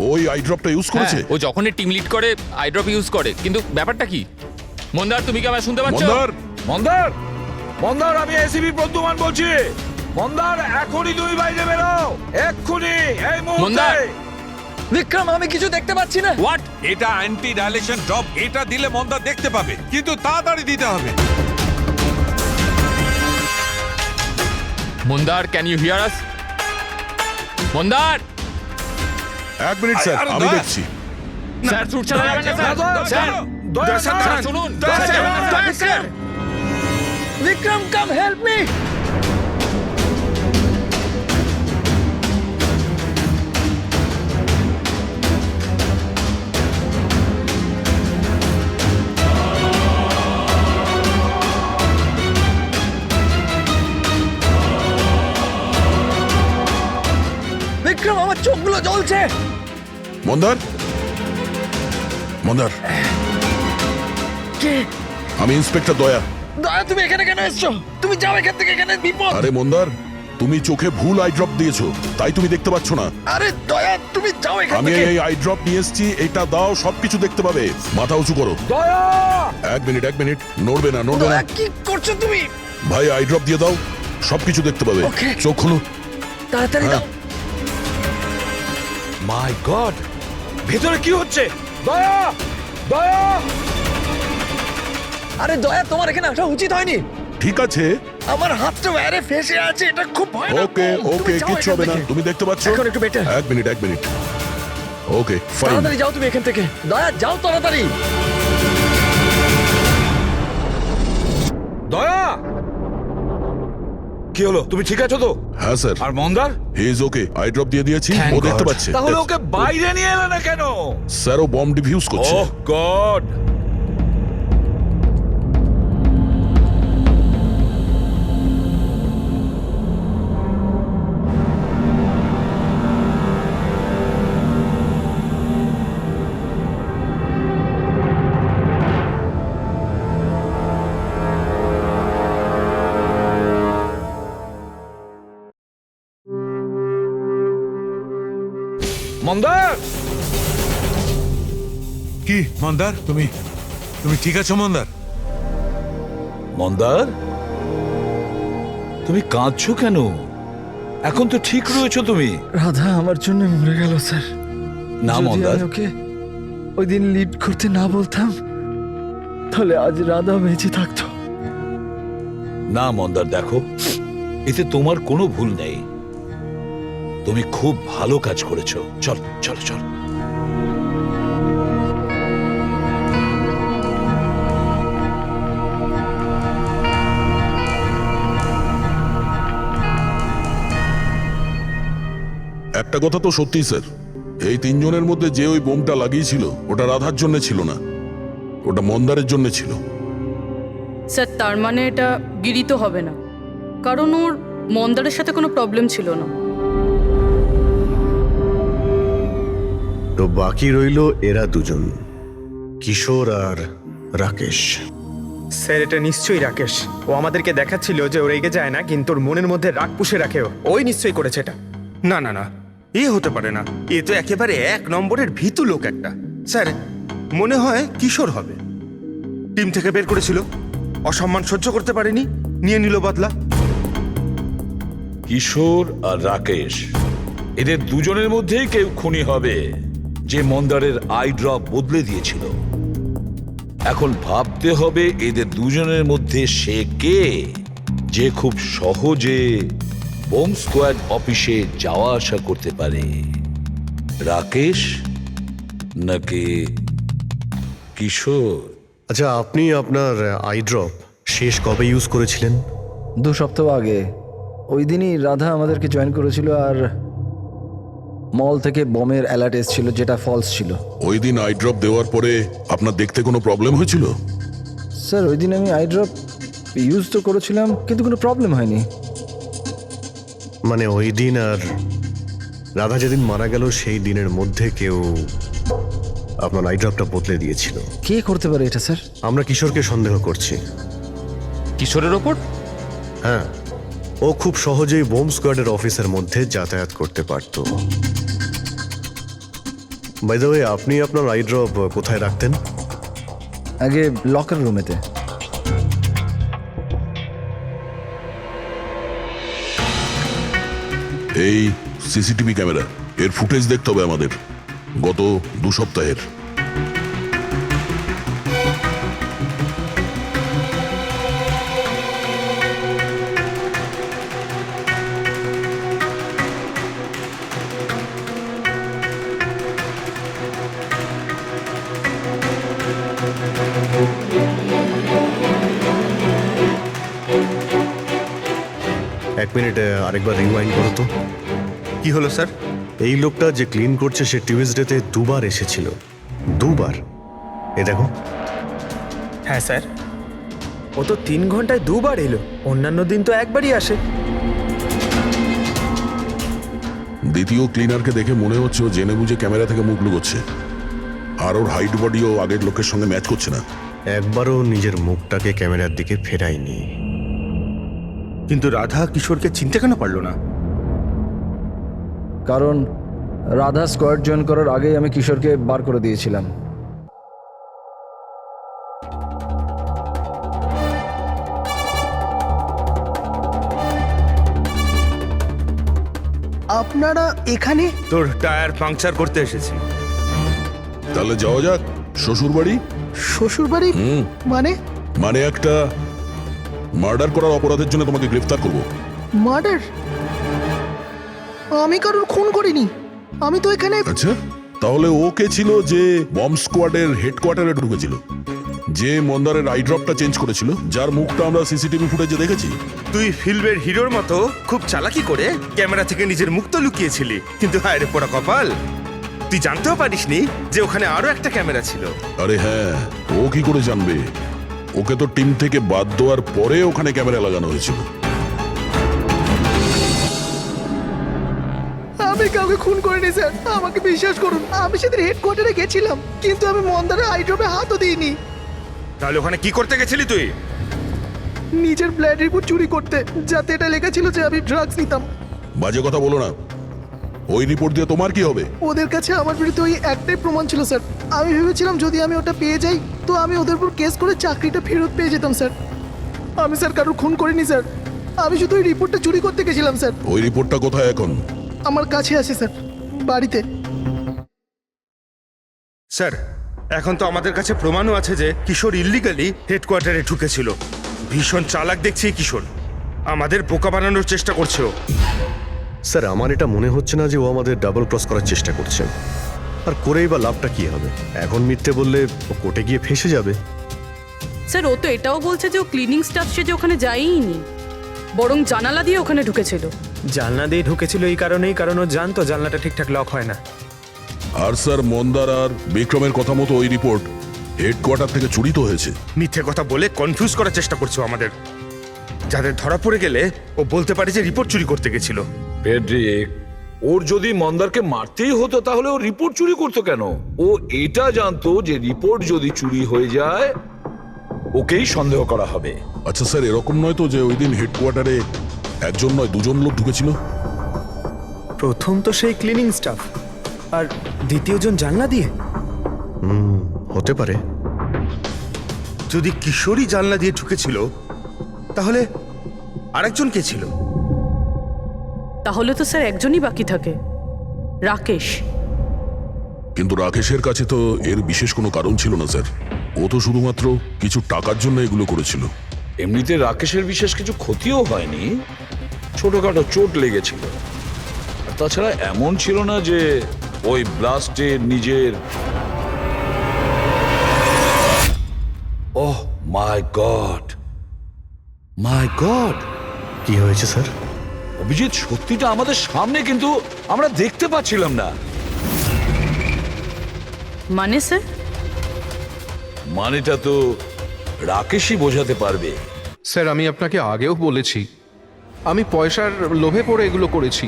ওই আই ড্রপটা ইউজ করেছে? হ্যাঁ, ও যখনই টিম লিড করে আই ড্রপ ইউজ করে, কিন্তু ব্যাপারটা কি? মন্দার, তুমি কি আমায় শুনতে পাচ্ছ? মন্দার, মন্দার, মন্দার, আমি এসিবি প্রদ্যুমান বলছি। মন্দার, এখনই তুমি বাইরে বেরো, এক্ষুনি, এই মুহূর্তে। মন্দার! বিক্রম, আমি কিছু দেখতে পাচ্ছি না। হোয়াট? এটা অ্যান্টি ডাইলেশন ড্রপ। এটা দিলে মন্দার দেখতে পাবে, কিন্তু তাড়াতাড়ি দিতে হবে। মন্দার, ক্যান ইউ হিয়ার আস? মন্দার! 1 মিনিট স্যার, আরে আমি দয়া। দেখছি। স্যার, সুট চালাবেন না স্যার। স্যার, স্যার, শুনুন। স্যার, বিক্রম, কাম হেল্প মি। বিক্রম, আমার চোখগুলো জ্বলছে। মন্দার, মন্দার, কে? আমি ইন্সপেক্টর দয়া। দয়া, তুমি এখানে কেন এসছো? তুমি যাও এখান থেকে, এখানে বিপদ। আরে মন্দার, তুমি চোখে ভুল আই ড্রপ দিয়েছো, তাই তুমি দেখতে পাচ্ছ না। আরে দয়া, তুমি যাও এখান আমি থেকে। এই আই ড্রপ নিয়ে এসেছি, এটা দাও, সবকিছু দেখতে পাবে। মাথা উঁচু করো। দয়া! 1 মিনিট, 1 মিনিট, নড়বে না, নড়বে না। দয়া, কি করছো তুমি? ভাই, আই ড্রপ দিয়ে দাও, সবকিছু দেখতে পাবে। Okay. চোখ খুলো। তাড়াতাড়ি হ্যাঁ। দাও। মাই গড, ভেতরে কি হচ্ছে? দয়া, দয়া! আরে দয়া, তোমার এখানে আসা উচিত হয়নি। ঠিক আছে, আমার হাতটা বাইরে ফেসে আছে, এটা খুব ভয়ানক। ওকে তুমি ওকে, যাও কিচ্ছু এখান হবে না, থেকে। তুমি দেখতে পাচ্ছ। এখন একটু better। 1 minute, 1 minute. Okay, fine. তাড়াতাড়ি যাও তুমি এখান থেকে। দয়া, যাও তাড়াতাড়ি। দয়া! কি হলো, তুমি ঠিক আছো তো? হ্যাঁ স্যার, আর মন্দার? He is okay. I drop দিয়ে দিয়েছি, ও দেখতে পাচ্ছে। তাহলে ওকে বাইরে নিয়ে এলে না কেন? স্যার, ও বম ডিফিউজ করছে। ওহ গড! মন্দার! কি মন্দার, তুমি তুমি ঠিক আছো মন্দার? মন্দার, তুমি কাঁদছো কেন? এখন তো ঠিক রয়েছো তুমি। রাধা আমার জন্য মরে গেল স্যার। না যদি মন্দার, আমি ওকে ওই দিন লিড করতে না বলতাম তাহলে আজ রাধা বেঁচে থাকতো। না মন্দার, দেখো এতে তোমার কোনো ভুল নেই। তুমি খুব ভালো কাজ করেছো। চল চল চল। একটা কথা তো সত্যি স্যার, এই তিনজনের মধ্যে যে ওই বোমটা লাগিয়েছিল ওটা রাধার জন্য ছিল না, ওটা মন্দারের জন্য ছিল। স্যার তার মানে এটা গিরিত হবে না, কারণ ওর মন্দারের সাথে কোনো প্রবলেম ছিল না। তো বাকি রইল এরা দুজন, কিশোর আর রাকেশ। স্যার এটা নিশ্চয়ই রাকেশ। ও আমাদেরকে দেখাচ্ছিল যে ও রেগে যায় না, কিন্তু ওর মনের মধ্যে রাগ পুষে রাখে। ওই নিশ্চয়ই করেছে এটা। না না না, এ হতে পারে না। এ তো একেবারে 1 নম্বরের ভীতু লোক একটা। স্যার মনে হয় কিশোর হবে। টিম থেকে বের করেছিল, অসম্মান সহ্য করতে পারেনি, নিয়ে নিল বদলা। কিশোর আর রাকেশ, এদের দুজনের মধ্যেই কেউ খুনি হবে যে মন্দারের আই ড্রপ বদলে দিয়েছিল। এখন ভাবতে হবে এদের দুজনের মধ্যে সে কে, যে খুব সহজে বোম স্কোয়াড অফিসে যাওয়া আসা করতে পারে। রাকেশ নাকি কিশোর? আচ্ছা, আপনি আপনার আই ড্রপ শেষ কবে ইউজ করেছিলেন? 2 সপ্তাহ আগে। ওই দিনই রাধা আমাদেরকে জয়েন করেছিল আর মল থেকে বমের অ্যালার্ট এসেছিল যেটা ফলস ছিল। ওই দিন আই ড্রপ দেওয়ার পরে আপনার দেখতে কোনো প্রবলেম হয়েছিল? স্যার ওই দিন আমি আই ড্রপ ইউজ তো করেছিলাম কিন্তু কোনো প্রবলেম হয়নি। মানে ওই দিন আর রাধা যেদিন মারা গেল সেই দিনের মধ্যে কেউ আপনার আই ড্রপটা বদলে দিয়েছিল। কে করতে পারে এটা স্যার? আমরা কিশোরকে সন্দেহ করছি। কিশোরের ওপর? হ্যাঁ, ও খুব সহজেই বোম স্কোয়াডের অফিসের মধ্যে যাতায়াত করতে পারত। বাই দ্য ওয়ে, আপনি আপনার আই ড্রপ কোথায় রাখতেন? আগে লকার রুমেতে। এই সিসিটিভি ক্যামেরা, এর ফুটেজ দেখতে হবে আমাদের গত 2 সপ্তাহের। এক মিনিট, আরেকবার রিওয়াইন্ড করো তো। কি হলো স্যার? এই লোকটা যে ক্লিন করছে সে টিউজডেতে 2 বার এসেছিল। 2 বার? এ দেখো। হ্যাঁ স্যার, ও তো 3 ঘন্টায় 2 বার এলো। অন্যান্য দিন তো একবারই আসে। দ্বিতীয় ক্লিনারকে দেখে মনে হচ্ছে ও জেনে বুঝে ক্যামেরা থেকে মুখ লুকোচ্ছে, আর ওর হাইট বডিও আগের লোকের সঙ্গে ম্যাচ করছে না। একবারও নিজের মুখটাকে ক্যামেরার দিকে ফেরায়নি। কিন্তু রাধা কিশোরকে চিনতে কেন পারলো না? কারণ রাধা স্কোয়াড জয়েন করার আগেই আমি কিশোরকে বার করে দিয়েছিলাম। আপনারা এখানে? তোর টায়ার পাংচার করতে এসেছি। তাহলে যাওয়া যাক শ্বশুর বাড়ি। শ্বশুর বাড়ি? মানে? মানে একটা মার্ডার করার অপরাধের জন্য তোমাকে গ্রেফতার করব। মার্ডার? আমি কারোর খুন করিনি। আমি তো এখানে। আচ্ছা, তাহলে ও কে ছিল যে বম্ব স্কোয়াডের হেডকোয়ার্টারে ঢুকেছিল, যে মন্দারের আই ড্রপটা চেঞ্জ করেছিল, যার মুখটা আমরা সিসিটিভি ফুটেজে দেখেছি? তুই ফিল্মের হিরোর মতো খুব চালাকি করে ক্যামেরা থেকে নিজের মুখ তো লুকিয়েছিলি, কিন্তু হায় রে পোড়া কপাল, তুই জানতেও পারিসনি যে ওখানে আরো একটা ক্যামেরা ছিল। আরে হ্যাঁ, ও কি করে জানবে? ওকে তো টিম থেকে বাদ দেওয়ার পরে ওখানে ক্যামেরা লাগানো হয়েছিল। আমি কাউকে খুন করিনি স্যার, আমাকে বিশ্বাস করুন। আমি সেদিন হেডকোয়ার্টারে গেছিলাম, কিন্তু আমি মন্দারের আই ড্রপে হাতও দিইনি। তাহলে ওখানে কি করতে গেছিলি তুই? নিজের ব্লাড রিপোর্ট চুরি করতে, যাতে এটা লেখা ছিল যে আমি ড্রাগস নিতাম। বাজে কথা বলো না। ও ওই রিপোর্ট দিয়ে তোমার কি হবে? ওদের কাছে আমার বিরুদ্ধে ওই একটাই প্রমাণ ছিল স্যার। আমি ভেবেছিলাম যদি আমি ওটা পেয়ে যাই তো আমি ওদের উপর কেস করে চাকরিটা ফেরত পেয়ে যেতাম স্যার। আমি স্যার কারোর খুন করিনি স্যার, আমি শুধু ওই রিপোর্টটা চুরি করতে গেছিলাম স্যার। ওই রিপোর্টটা কোথায় এখন? আমার কাছে আছে স্যার, বাড়িতে। স্যার এখন তো আমাদের কাছে প্রমাণও আছে যে কিশোর ইল্লিগালি হেডকোয়ার্টারে ঢুকেছিল। ভীষণ চালাক দেখছি এই কিশোর, আমাদের বোকা বানানোর চেষ্টা করছে ও। স্যার আমার এটা মনে হচ্ছে না যে ও আমাদের ডাবল ক্রস করার চেষ্টা করছে। আর করেই বা লাভটা কি হবে? এখন মিথ্যে বললে ও কোর্টে গিয়ে ফেঁসে যাবে। স্যার ও তো এটাও বলছে যে ও ক্লিনিং স্টাফ সেজে ওখানে যায়ইনি, বরং জানালা দিয়ে ওখানে ঢুকেছিল। জানলা দিয়ে ঢুকেছিল এই কারণেই, কারণ ও জানতো জানলাটা ঠিকঠাক লক হয় না। আর স্যার মন্দার আর বিক্রমের কথা মতো ওই রিপোর্ট হেডকোয়ার্টার থেকে চুরি তো হয়েছে। মিথ্যে কথা বলে কনফিউজ করার চেষ্টা করছো আমাদের, যাদের ধরা পড়ে গেলে ও বলতে পারে যে রিপোর্ট চুরি করতে গেছিল। ফ্রেডরিক, ওর যদি মন্দারকে মারতেই হতো তাহলে ও রিপোর্ট চুরি করতো কেন? ও এটা জানতো যে রিপোর্ট যদি চুরি হয়ে যায় ওকেই সন্দেহ করা হবে। আচ্ছা স্যার, এরকম নয় তো যে ওই দিন হেডকোয়ার্টারে একজন নয় দুজন লোক ঢুকেছিল? প্রথম তো সেই ক্লিনিং স্টাফ, আর দ্বিতীয়জন জানলা দিয়ে। হতে পারে। যদি কিশোরী জানলা দিয়ে ঢুকেছিল তাহলে আরেকজন কে ছিল? তাহলে তো স্যার একজনই বাকি থাকে, রাকেশ। কিন্তু রাকেশের কাছে তো এর বিশেষ কোনো কারণ ছিল না স্যার। ও তো শুধুমাত্র কিছু টাকার জন্য এগুলো করেছিল। এমনিতে রাকেশের বিশেষ কিছু ক্ষতিও হয়নি, ছোটখাটো চোট লেগেছিল। আর তাছাড়া এমন ছিল না যে ওই ব্লাস্টে নিজের। ওহ মাই গড, মাই গড! কি হয়েছে স্যার? অভিজিৎ, সত্যিটা আমাদের সামনে, কিন্তু আমরা দেখতে পাচ্ছিলাম না। মানে স্যার? মানেটা তো রাকেশই বোঝাতে পারবে। স্যার আমি আপনাকে আগেও বলেছি, আমি পয়সার লোভে পড়ে এগুলো করেছি।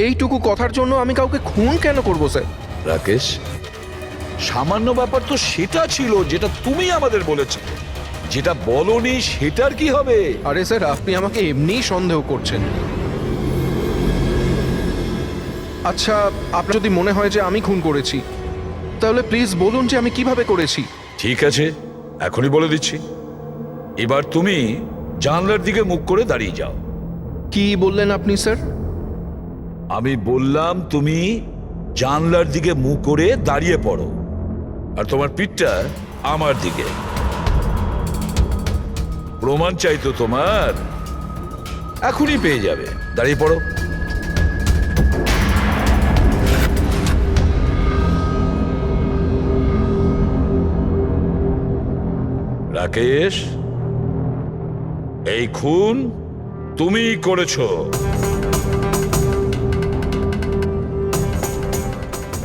এইটুকু কথার জন্য আমি কাউকে খুন কেন করব স্যার? রাকেশ, সামান্য ব্যাপার তো সেটা ছিল যেটা তুমি আমাদের বলেছিলে। যেটা বলনি সেটার কি হবে? আরে স্যার আপনি আমাকে এমনিই সন্দেহ করছেন। আচ্ছা আপনার যদি মনে হয় যে আমি খুন করেছি তাহলে প্লিজ বলুন যে আমি কিভাবে করেছি। ঠিক আছে, এখনই বলে দিচ্ছি। এবার তুমি জানলার দিকে মুখ করে দাঁড়িয়ে যাও। কি বললেন আপনি স্যার? আমি বললাম তুমি জানলার দিকে মুখ করে দাঁড়িয়ে পড়ো, আর তোমার পিঠটা আমার দিকে। প্রমাণ চাই তো তোমার, এখনই পেয়ে যাবে। দাঁড়িয়ে পড়ো। রাকেশ, এই খুন তুমিই করেছো।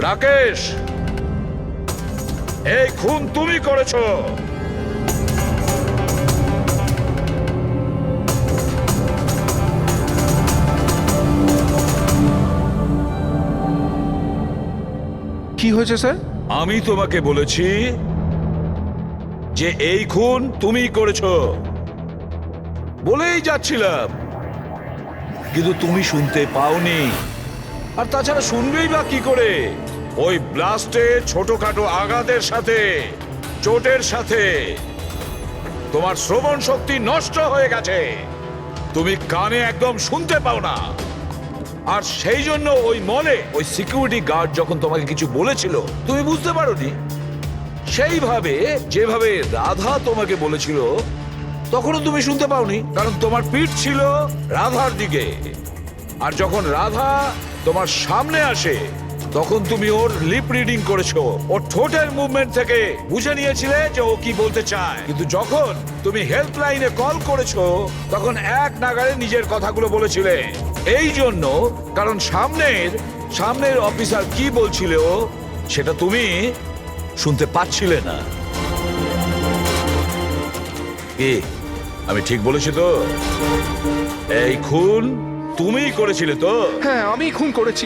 রাকেশ, এই খুন তুমি করেছো। কি হয়েছে স্যার? আমি তোমাকে বলেছি যে এই খুন তুমিই করেছো, বলেই যাচ্ছিলাম, কিন্তু তুমি শুনতে পাওনি। আর তাছাড়া শুনবেই বা কি করে? ওই ব্লাস্টে ছোটখাটো আঘাতের সাথে, চোটের সাথে তোমার শ্রবণ শক্তি নষ্ট হয়ে গেছে। তুমি কানে একদম শুনতে পাও না। আর সেই জন্য ওই মলে ওই সিকিউরিটি গার্ড যখন তোমাকে কিছু বলেছিল তুমি বুঝতে পারোনি। সেইভাবে যেভাবে রাধা তোমাকে বলেছিল তখনও তুমি শুনতে পাওনি, কারণ তোমার পিঠ ছিল রাধার দিকে। আর যখন রাধা তোমার সামনে আসে তখন তুমি ওর লিপ রিডিং করেছো, ওর ঠোঁটের মুভমেন্ট থেকে বুঝে নিয়েছিলে যে ও কি বলতে চায়। কিন্তু যখন তুমি হেল্পলাইনে কল করেছো তখন এক নাগাড়ে নিজের কথাগুলো বলেছিলে। এই জন্য, কারণ সামনের অফিসার কি বলছিল সেটা তুমি শুনতে পাচ্ছিলে না। কি আমি ঠিক বলেছি তো? এই খুন তুমিই করেছিলে তো? হ্যাঁ আমি খুন করেছি।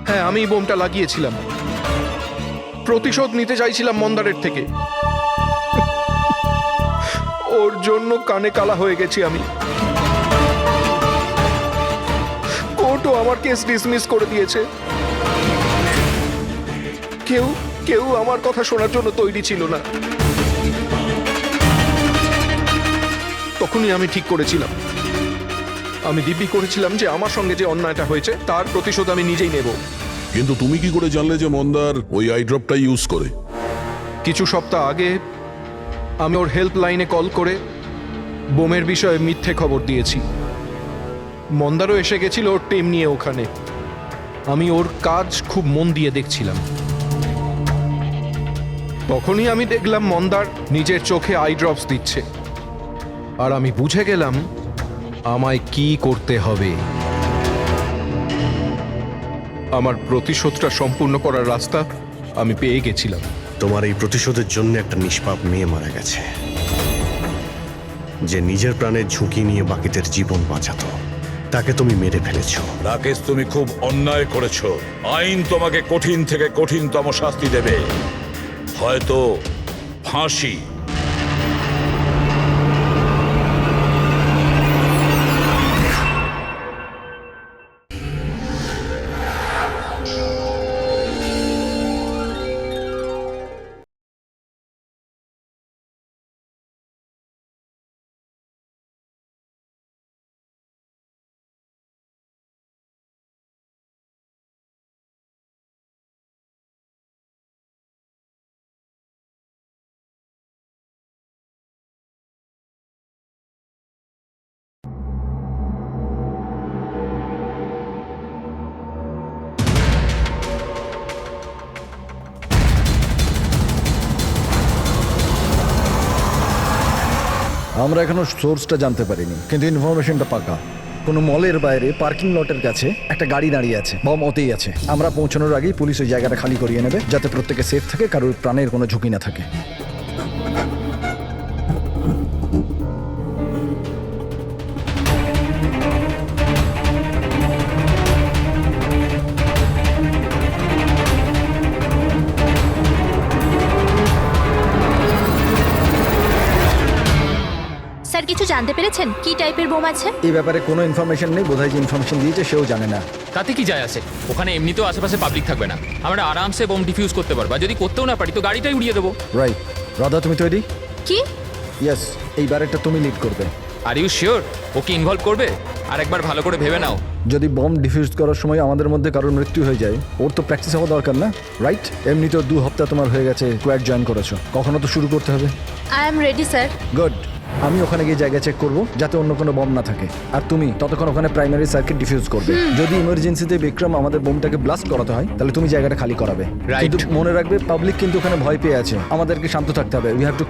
হ্যাঁ আমি বোমটা লাগিয়েছিলাম। প্রতিশোধ নিতে চাইছিলাম মন্দারের থেকে। ওর জন্য কানে কালা হয়ে গেছি আমি। কোর্টও আমার কেস ডিসমিস করে দিয়েছে। কেউ কেউ আমার কথা শোনার জন্য তৈরি ছিল না। তখনই আমি ঠিক করেছিলাম, আমি দিব্যি করেছিলাম যে আমার সঙ্গে যে অন্যায়টা হয়েছে তার প্রতিশোধ আমি নিজেই নেব। কিন্তু তুমি কি করে জানলে যে মন্দার ওই আই ড্রপটা ইউজ করে? কিছু সপ্তাহ আগে আমি ওর হেল্পলাইনে কল করে বোমের বিষয়ে মিথ্যে খবর দিয়েছি। মন্দারও এসে গেছিল ওর টিম নিয়ে ওখানে। আমি ওর কাজ খুব মন দিয়ে দেখছিলাম। তখনই আমি দেখলাম মন্দার নিজের চোখে আই ড্রপস দিচ্ছে, আর আমি বুঝে গেলাম আমায় কি করতে হবে। আমার প্রতিশোধটা সম্পূর্ণ করার রাস্তা আমি পেয়ে গেছিলাম। তোমার এই প্রতিশোধের জন্য একটা নিষ্পাপ মেয়ে মারা গেছে, যে নিজের প্রাণের ঝুঁকি নিয়ে বাকিদের জীবন বাঁচাতো। তাকে তুমি মেরে ফেলেছো। রাকেশ, তুমি খুব অন্যায় করেছো। আইন তোমাকে কঠিন থেকে কঠিনতম শাস্তি দেবে, হয়তো ফাঁসি। আমরা এখনো সোর্সটা জানতে পারিনি, কিন্তু ইনফরমেশনটা পাকা। কোনো মলের বাইরে পার্কিং লটের কাছে একটা গাড়ি দাঁড়িয়ে আছে, বম ওতেই আছে। আমরা পৌঁছানোর আগেই পুলিশ ওই জায়গাটা খালি করিয়ে নেবে, যাতে প্রত্যেকে সেফ থাকে, কারোর প্রাণের কোনো ঝুঁকি না থাকে। স্যার কিছু জানতে পেরেছেন কি টাইপের বোম আছে? এই ব্যাপারে কোনো ইনফরমেশন নেই, বোধহয় যে ইনফরমেশন দিয়েছে সেও জানে না। তাতে কি যায় আসে? ওখানে এমনিতেও আশেপাশে পাবলিক থাকবে না, আমরা আরামসে বোম ডিফিউজ করতে পারবো। আর যদি করতেও না পারি তো গাড়িটাই উড়িয়ে দেবো। রাইট। রাধা, তুমি তৈরি? কি? ইয়েস, এইবারেরটা তুমি লিড করবে। Are you sure okay involve করবে? আর একবার ভালো করে ভেবে নাও। যদি বম ডিফিউজ করার সময় আমাদের মধ্যে কারোর মৃত্যু হয়ে যায়, ওর তো প্র্যাকটিস হওয়া দরকার না, রাইট? এমনিতেও 2 সপ্তাহ তোমার হয়ে গেছে, কোয়াড জয়েন করেছো, কখনো তো শুরু করতে হবে। I am ready sir. Good. আমি ওখানে গিয়ে জায়গা চেক করবো যাতে অন্য কোনো বম না থাকে, আর তুমি ততক্ষণ ওখানে প্রাইমারি সার্কিট ডিফিউজ করবে। যদি ইমার্জেন্সিতে বিক্রম আমাদের বোমটাকে ব্লাস্ট করাতে হয়, তাহলে তুমি জায়গাটা খালি করাবে। Right. কিন্তু মনে রাখবে, পাবলিক কিন্তু ওখানে ভয় পেয়ে আছে, আমাদেরকে শান্ত থাকতে হবে। We have two